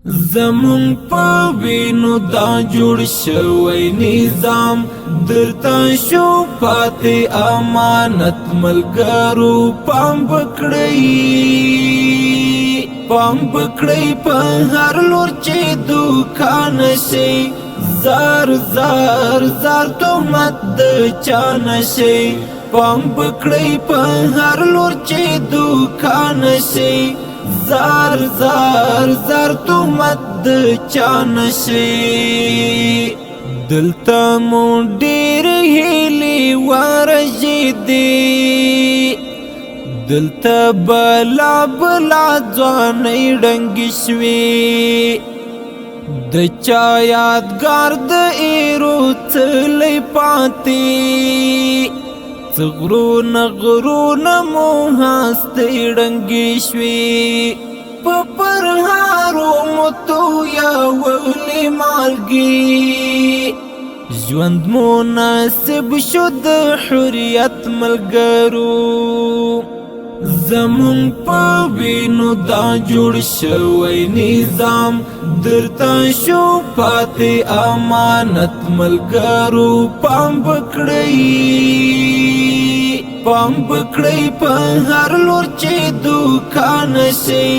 زمون په وینو دا جوړ شوی نظام درته شو پاتې امانت ملګرو پام پکړی په هر لور چې دوکان شي زار زار زار تهمت د چا نشي پام پکړی په هر لور چې دوکان شي زار زار زار تهمت د چا نشي دلته مو ډېر هیلې ورژېدې دلته بلا بلا ځوانۍ ړنګې شوې د چا یادګار د ایرو څلی پاتې څه غرونه مو هستۍ ړنګې شوې په پرهارو مو تویولې مالګې ژوند مناسب شو د حریت ملګرو زمون په وینو دا جوړ شوی نظام درته شو پاتې امانت ملګرو پام پکړی په هر لور چې دوکان شي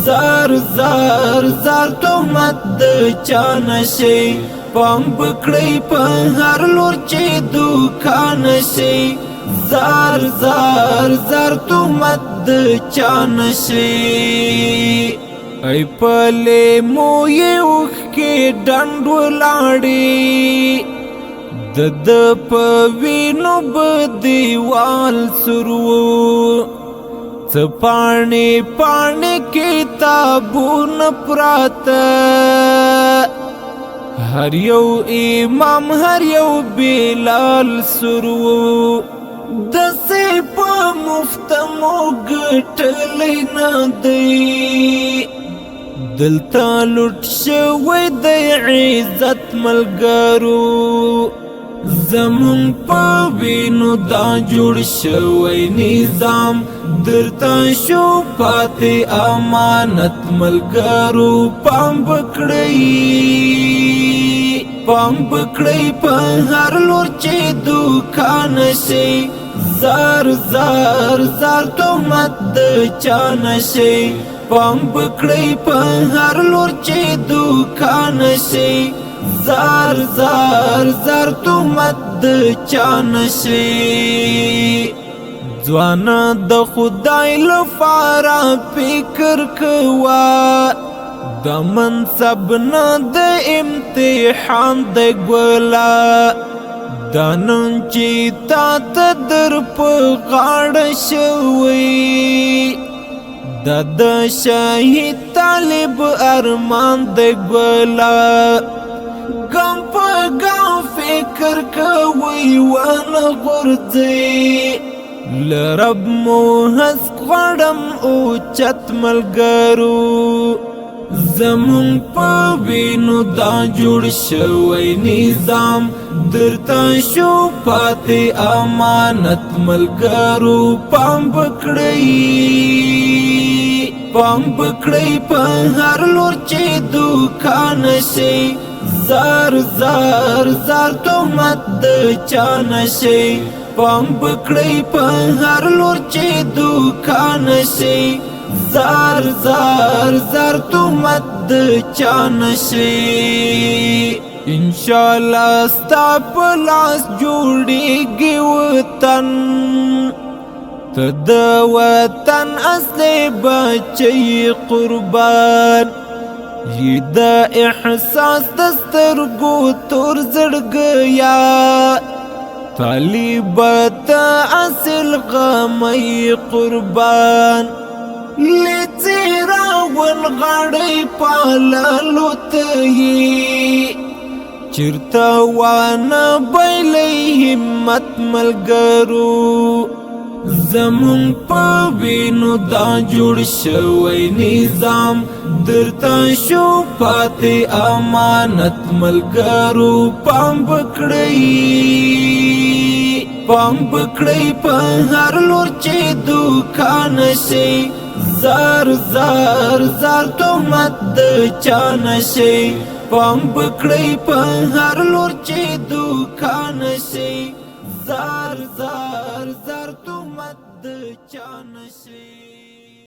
زار زار زار تهمت د چا نشي پام پکړی په هر لور چې دوکان شي زار زار زار تهمت د چا نشي ای پلې مو یې اوښکې ډنډ ولاړې د په وینو به دیوال سرو څه پاڼې کتابونه پراته هر یو امام هر یو بلال سرو دسې په مفت مو ګټلی نه دی دلته لوټ شوی د عزت ملګرو زمون په وینو دا جوړ شوی نظام درته شو پاتې امانت ملګرو پام پکړی په هر لور چې دوکان شي زار زار زار تهمت د چا نشي پام پکړی په هر لور چې دوکان شي زار زار زار تهمت د چا نشي ځوانه د خدای لپاره فکر کوه د منصب نه د امتحان د ګولا دا نن چې تا ته در په غاړه شوی د شهید طالب ارمان د ګولا ګام په ګام فکر کوي ونه غورځي لرب مو هسک غړم او چت ملګرو زمون په وینو دا جوړ شوی نظام درته شو پاتې امانت ملګرو پام پکړی په هر لور چې دوکان شي زار زار زار تهمت د چا نشي پام پکړی په هر لور چې دوکان شي زار زار زار تهمت د چا نشي انشاءالله ستا په لاس جوړیږي وطن ته د وطن اصلي بچی قربان یې د احساس د سترګو تور زړګیا طالب ته اصل غمی قربان لڅرا ولغړې پاللو ته چرته وانه بلې همت ملګرو زمون په وینو دا جوړ شوی نظام درته شو پاتې امانت ملګرو پام پکړی په هر لور چې دوکان شي زار زار زار تهمت د چا نشي پام پکړی په هر لور چې دوکان شي زار زار زار تهمت د چا نشي